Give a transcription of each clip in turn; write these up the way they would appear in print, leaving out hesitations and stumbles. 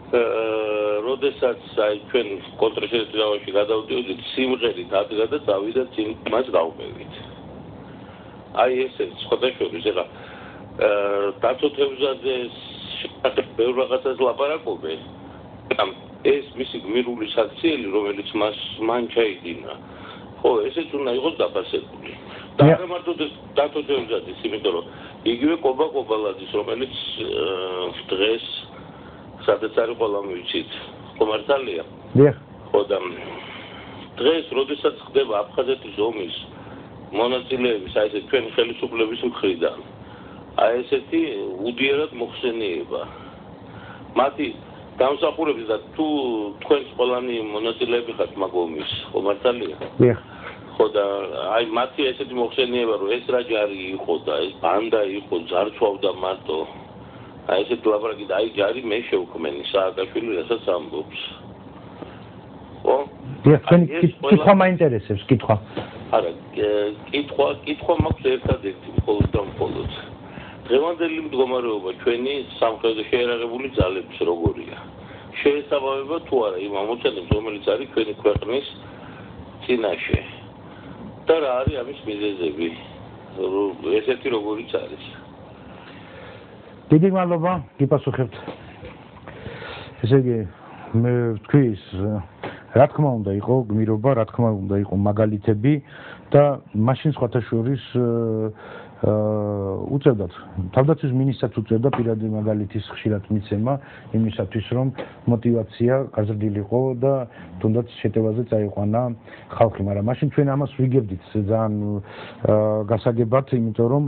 როდესაც აი ჩვენ კონტრშეტევაში გადავდიოდით, სიმღერით ადგა და წავიდა წინ მას გავყევით. აი ესეც სხვადასხვა ეხლა დაცო თევზაძეს ბევრ რაღაცას ლაპარაკობენ. ეს მისი გმირული საქციელი, რომელიც მან ჩაიდინა. ხო, ესეც უნდა იყოს დაფასებული. და არა მარტო დაცო თევზაძის, იმიტომ რომ იგივე კობა კობალაძის, რომელიც დღეს სადაც არის ყველა მივიცით, კომარტალია. დიახ. ხო და დღეს, როდესაც ხდება აფხაზეთის ომის მონაწილეების, აი ესე ჩვენი ხელისუფლების მხრიდან, აი ესეთი უდიერად მოხსენიება. მათი დამსახურების და თუ თქვენს ყველანი მონაწილეები ხართ მაგ ომის, კომარტალია. დიახ. ხო და აი მათი ესეთი მოხსენიება, რომ ეს რა ჯარი იყო და ეს ბანდა იყო, ძარცვავდა მარტო. აი ესეთ ლაპარაკი და აი ჯარი მე შევქმენი სააკაშვილი რასაც ამბობს. ხო? დიახ, თქვენი კითხვა მაინტერესებს, კითხვა. არა, კითხვა მაქვს ერთადერთი, მხოლოდ და მხოლოდ. დღევანდელი მდგომარეობა ჩვენი სამხედრო შეერაღებული ძალების როგორია? შეესაბამება თუ არა იმ ამოცანებს, რომელიც არის ჩვენი ქვეყნის წინაშე? და რა არის ამის მიზეზები? ესეთი როგორიც არის. დიდი მადლობა, გიპასუხებთ. ესე იგი, მე ვთქვი, რა თქმა უნდა იყო გმირობა, რა თქმა უნდა იყო მაგალითები და მაშინ სხვათა შორის უწევდათ თავდაცვის მინისტრად უწევდა პირადი მაგალითის ხშირად მიცემა იმისათვის რომ мотивация გაზრდილიყო და თუნდაც შეტევაზე წაიყვანა ხალხი, მაგრამ მაშინ ჩვენ ამას ვიგებდით ძალიან გასაგებად, იმიტომ რომ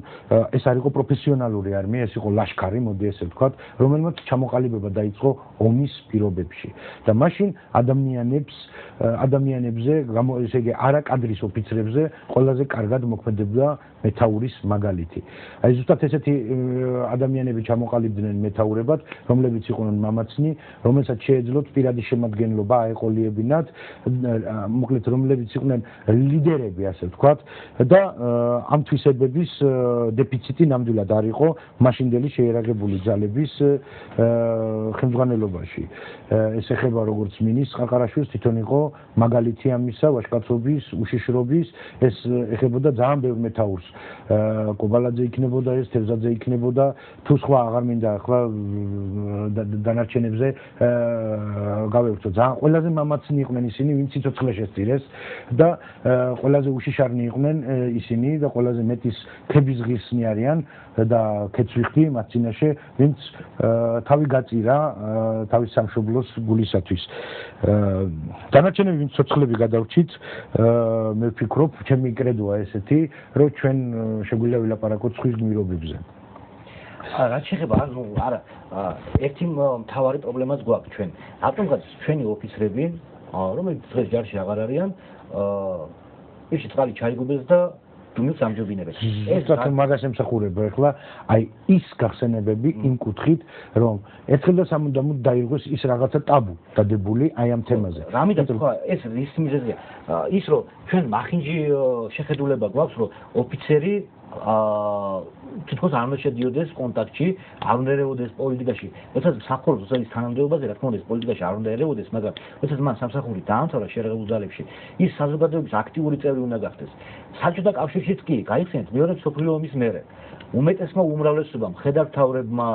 ეს არ იყო პროფესიონალური არმია, ეს იყო ლაშქარი, მოდი ესე ვთქვათ, რომელმაც ჩამოყალიბება დაიწყო ომის პირობებში და მაშინ ადამიანებზე, ესე იგი არაკადრის ოფიცრებზე ყველაზე კარგად მოქმედებდა მეთაურის მაგალითი. აი ზუსტად ესეთი ადამიანები ჩამოყალიბდნენ მეთაურებად, რომლებიც იყვნენ მამაცნი, რომელსაც შეეძლოთ პირადი შემადგენლობა აეყოლიებინათ, მოკლედ რომლებიც იყვნენ ლიდერები, ასე ვთქვათ, და ამ თვისებების დეფიციტი ნამდვილად არ იყო მაშინდელი შეერაღებული ძალების ხელმძღვანელობაში. ეს ეხება როგორც მინისტრ ყაყარაშვილს, თვითონ იყო მაგალითი ამისა, ვაჟკაცობის, უშიშრობის, ეს ეხებოდა ძალიან ბევრ მეთაურს. კობალაძე იქნებოდა ეს, თევზაძე იქნებოდა, თუ სხვა აღარ მინდა ახლა დანარჩენებზე გავევრთო. ძალიან ყველაზე მამაცნი იყვნენ ისინი, ვინც სიცოცხლე შესწირეს და ყველაზე უშიშარნი იყვნენ ისინი და ყველაზე მეტის ქებიზღისნი არიან და ქეცვიხდი მათ წინაშე, ვინც თავი გაწირა თავის სამშობლოს გულისათვის. დანარჩენები ვინც სიცოცხლები გადავრჩით, მე ვფიქრობ, ჩემი კრედოა ესეთი, რომ ჩვენ შეგვიძლია ვილაპარაკოთ სხვის გმირობებზე. რაც შეეხება, არა, ერთი მთავარი პრობლემაც გვაქვს ჩვენ. რატომღაც ჩვენი ოფიცრები, რომლებიც დღეს ჯარში აღარ არიან, ისე წყალი ჩაიგუბეს და დუმილს ამჯობინებენ. ეს თვითონ მაგას ემსახურება ახლა, აი ის გახსენებები იმ კუთხით, რომ ერთხელ და სამუდამოდ დაირღვეს ის რაღაცა ტაბუ დადებული აი ამ თემაზე. რამიდან თქვა, ეს ის მიზეზია, ის რომ ჩვენ მახინჯი შეხედულება გვაქვს, რომ ოფიცერი თითქოს არ უნდა შედიოდეს კონტაქტში, არ უნდა ერეოდეს პოლიტიკაში. როდესაც მსახურობს ოსალის თანამდებობაზე, რა თქმა უნდა, ეს პოლიტიკაში არ უნდა ერეოდეს, მაგრამ როდესაც მან სამსახური დაამთავრა შეერაღებულ ძალებში, ის საზოგადოების აქტიური წევრი უნდა გახდეს. საბჭოთა კავშირშიც კი, გაიხსენეთ, მეორე მსოფლიო ომის მერე, უმეტესმა უმრავლესობამ, მხედართმთავრებმა,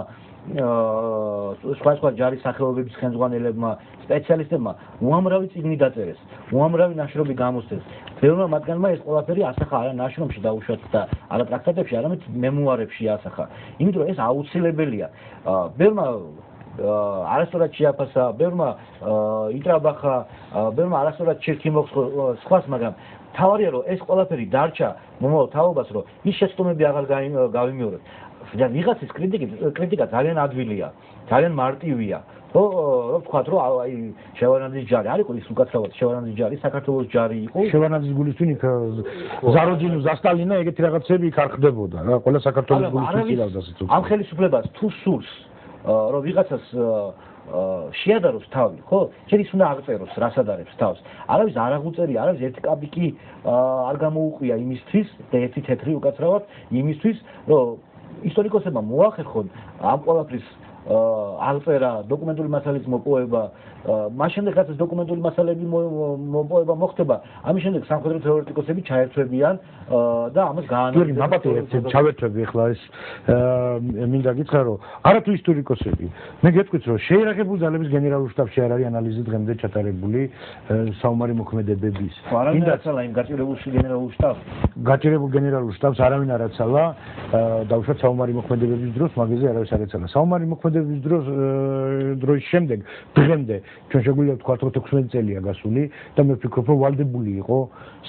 სხვა ჯარის სახეობების ხელმძღვანელებმა, სპეციალისტებმა უამრავი წიგნი დაწერეს, უამრავი ნაშრომი გამოსცეს. ბევრმა მათგანმა ეს ყველაფერი ასახა არა ნაშრომში დაუშვათ და არა ტრაქტატებში, არამედ მემუარებში ასახა. იმიტომ რომ ეს აუცილებელია. ბევრმა არასწორად შეაფასა, ბევრმა იტრაბახა, ბევრმა არასწორად ჩირქი მოხსო სხვას, მაგრამ თავარია რომ ეს ყველაფერი დარჩა მომავალ თაობას, რომ ის შეცდომები აღარ გავიმეორებთ. და ვიღაცის კრიტიკა ძალიან ადვილია, ძალიან მარტივია. რომ ვთქვათ, რომ აი შევარნაძის ჯარი არ იყო ის უკაცრავად შევარნაძის ჯარი, საქართველოს ჯარი იყო. შევარნაძის გულისთვის იქ ზაროჯინო, ზასტალინა ეგეთი რაღაცები იქ არ ხდებოდა რა, ყველა საქართველოს გულისთვის ილავდა სიცოცხლე. ამ ხელისუფლებას თუ სურს რომ ვიღაცას შეადაროს თავი, ხო? შენ ის უნდა აღწეროს, რას ადარებს თავს. არავის არ აღუწერია, არავის ერთი კაბიკი არ გამოუყია იმისთვის და ერთი თეთრი უკაცრავად იმისთვის, რომ ისტორიკოსებმა მოახერხონ ამ ყველაფრის აღწერა, დოკუმენტური მასალების მოპოვება, მას შემდეგ რაც დოკუმენტური მასალების მოპოვება მოხდება, ამის შემდეგ სამხედრო თეორეტიკოსები ჩაერთვებიან და ამას გაანალიზებენ. ნაბატი ჩავერთვები ახლა ეს მინდა გითხრა რომ არათუ ისტორიკოსები. მე გეტყვით რომ შეიარაღებული ძალების გენერალურ შტაბში არ არის ანალიზი დღემდე ჩატარებული საომარი მოქმედებების. მინდა აცალა იმ გაჭირებულ გენერალურ შტაბს. გაჭირებულ გენერალურ შტაბს არავინ არ აცალა დაუშვათ საომარი მოქმედებების დროს მაგაზე არავის არ აცალა. საომარი მოქმედებების დროის შემდეგ დღემდე ჩვენ შეგვიძლია ვთქვათ რომ 16 წელია გასული და მე ვფიქრობ რომ ვალდებული იყო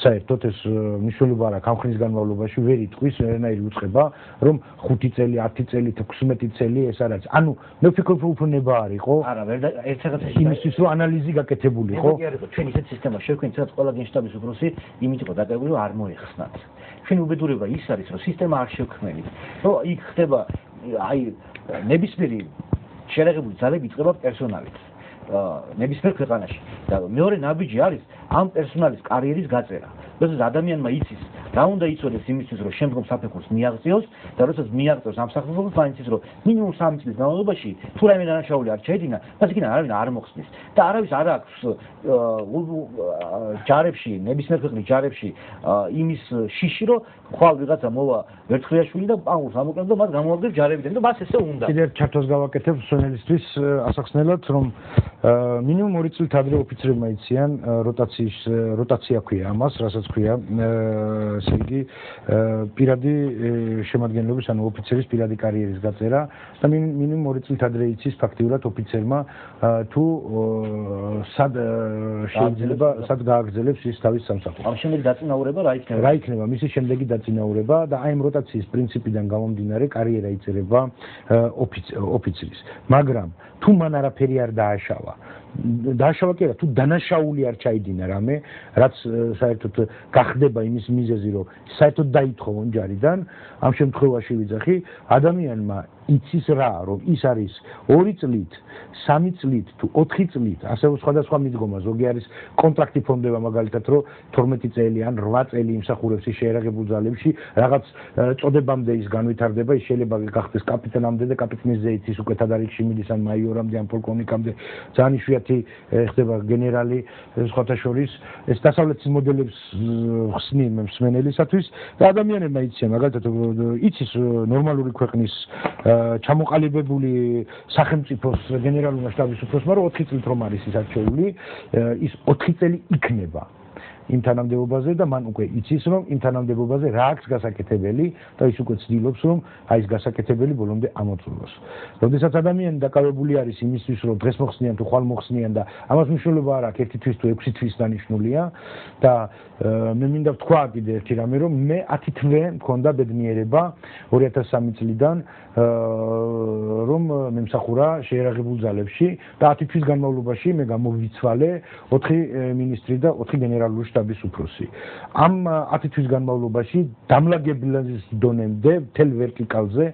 საერთოდ ეს მნიშვნელობა არა ამ ხნის განმავლობაში ვერ იტყვის ვერანაირი უწყება რომ 5 წელი 10 წელი 16 წელი ეს არ არის ანუ მე ვფიქრობ რომ უფრო ნება არ იყო არა ვერ ერთ რაღაცაში იმისთვის რომ ანალიზი გაკეთებულიყო ჩვენ ისეთ სისტემას შევქმნით სადაც ყველა გენშტაბის უფროსი იმით იყო დაკავებული რომ არ მოეხსნათ ჩვენ უბედურება ის არის რომ სისტემა არ შევქმნით რომ იქ ხდება აი ნებისმიერი შეერაღებული ძალები იწყება პერსონალით ნებისმიერ ქვეყანაში და მეორე ნაბიჯი არის ამ პერსონალის კარიერის გაწერა როდესაც ადამიანმა იცის რა უნდა იცოდეს იმისთვის რომ შემდგომ საფეხურს მიაღწიოს და როდესაც მიაღწევს ამ საფეხურს მაინც ის რომ მინიმუმ 3 წლის განმავლობაში თუ რაიმე დანაშაული არ შეედინა მას იქიდან არავინ არ მოხსნის და არავის არ აქვს ჯარებში ნებისმიერ ქვეყნის ჯარებში იმის შიში რომ ხვალ ვიღაცა მოვა ვერცხლიაშვილი და პაუნს ამოკლებს და მას გამოაგდებს ჯარებიდან და მას ესე უნდა კიდევ ჩართოს გავაკეთებ სვენელისთვის ასახსნელად რომ მინიმუმ 2 წლით ადრე ოფიცრებმა იციან როტაცია ქვია ამას რასაც ქვია ესე იგი პირადი შემადგენლობის ანუ ოფიცერის პირადი კარიერის გაწერა და მინიმუმ 2 წლით ადრე იცის ფაქტიურად ოფიცერმა თუ სად შეიძლება სად გააგრძელებს ის თავის სამსახურს. ამ შემდეგ დაწინაურება რა იქნება? რა იქნება მისი შემდეგი დაწინაურება და აი ამ როტაციის პრინციპიდან გამომდინარე კარიერა იწერება ოფიცრის. მაგრამ თუ მან არაფერი არ დააშავა დააშავა კი არა თუ დანაშაული არ ჩაიდინა რამე რაც საერთოდ გახდება იმის მიზეზი რომ საერთოდ დაითხოვონ ჯარიდან ამ შემთხვევაში ვიძახი ადამიანმა იცის რა რომ ის არის 2 წლით 3 წლით თუ 4 წლით ასე სხვადასხვა მიდგომა ზოგი არის კონტრაქტი ფონდება მაგალითად რომ 12 წელი ან 8 წელი იმსახურებს ის შეერაღებულ ძალებში რაღაც წოდებამდე ის განვითარდება ის შეიძლება გახდეს კაპიტანამდე და კაპიტნის ზეით ის უკვე თადარიგში მიდის ან მაიორამდე ან პოლკოვნიკამდე ძალიან იშვიათი ხდება გენერალი სხვათა შორის ეს დასავლეთის მოდელებს ხსნიან მსმენელისათვის და ადამიანებმა იციან მაგალითად იცის ნორმალური ქვეყნის ჩამოყალიბებული სახელმწიფოს გენერალურ შტაბის უფროსმა რომ 4 წლით რომ არის ის არჩეული ის 4 წელი იქნება იმ თანამდებობაზე და მან უკვე იცის რომ იმ თანამდებობაზე რა აქვს გასაკეთებელი და ის უკვე ცდილობს რომ აი ეს გასაკეთებელი ბოლომდე ამოწუროს. როდესაც ადამიანი დაკავებული არის იმისთვის რომ დღეს მოხსნიან თუ ხვალ მოხსნიან და ამას მნიშვნელობა არ აქვს 1 თვის თუ 6 თვის დანიშნულია და მე მინდა ვთქვა კიდე ერთი რამე რომ მე 10 თვე მქონდა ბედნიერება 2003 წლიდან რომ მემსახურა შეერაღებულ ძალებში და 10 თვის განმავლობაში მე გამოვიცვალე 4 მინისტრი და 4 გენერალური შტაბის უფროსი. ამ 10 თვის განმავლობაში დამლაგებლის დონემდე მთელ ვერტიკალზე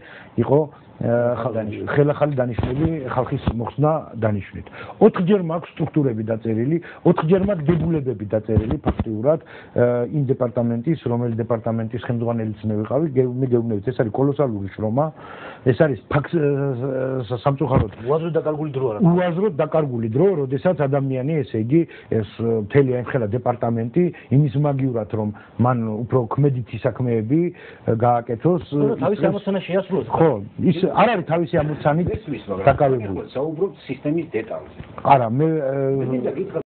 იყო ხელახალი დანიშნული ხალხის მოხსნა დანიშნით. 4ჯერ მაქვს სტრუქტურები დაწერილი, 4ჯერ მაქვს დებულებები დაწერილი ფაქტიურად იმ დეპარტამენტის, რომელი დეპარტამენტის ხელმძღვანელიც მე ვიყავი, მე გეუბნებით, ეს არის კოლოსალური შრომა, ეს არის სამწუხაროდ უაზროდ დაკარგული დრო არა. უაზროდ დაკარგული დრო, როდესაც ადამიანი, ესე იგი, ეს მთელი აიმხელა დეპარტამენტი იმის მაგივრად, რომ მან უფრო ქმედითი საქმეები გააკეთოს. თავისი ამოცანა შეასრულოს. ხო, ის არ არის თავისი ამოცანით დაკავებული. საუბრობთ სისტემის დეტალზე. არა, მე